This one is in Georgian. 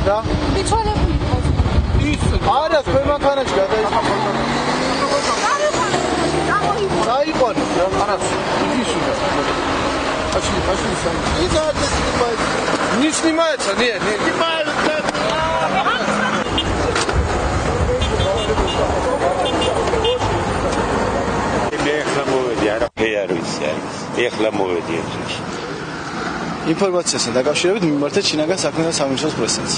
და მიცვალებული არა ქვემანქანაში გადაიხადა დაიყვანე არა ისუდა აშლი სამ იზადე не снимается не ეხლა მოვედი ეთერში. ინფორმაციასთან დაკავშირებით მიმართეთ შინაგან საქმეთა სამინისტროს პრესს.